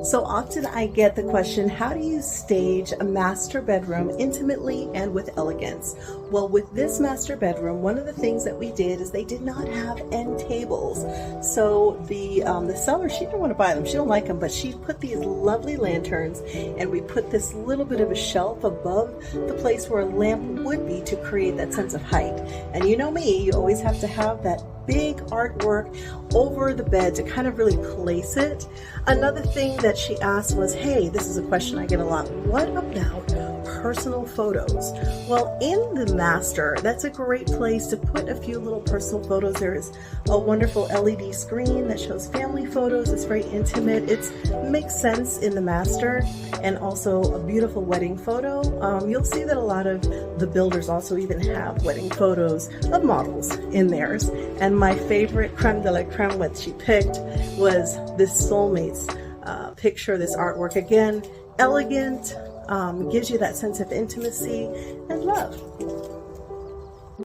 So often I get the question, how do you stage a master bedroom intimately and with elegance? Well, with this master bedroom, one of the things that we did is they did not have end tables. So the seller, she didn't want to buy them, she don't like them, but she put these lovely lanterns, and we put this little bit of a shelf above the place where a lamp would be to create that sense of height. And you know me, you always have to have that big artwork over the bed to kind of really place it. Another thing that she asked was, hey, this is a question I get a lot, what about personal photos? Well, in the master, that's a great place to put a few little personal photos. There is a wonderful LED screen that shows family photos. It's very intimate. It makes sense in the master, and also a beautiful wedding photo. You'll see that a lot of the builders also even have wedding photos of models in theirs. And my favorite creme de la creme what she picked was this soulmates picture, this artwork. Again, elegant, gives you that sense of intimacy and love.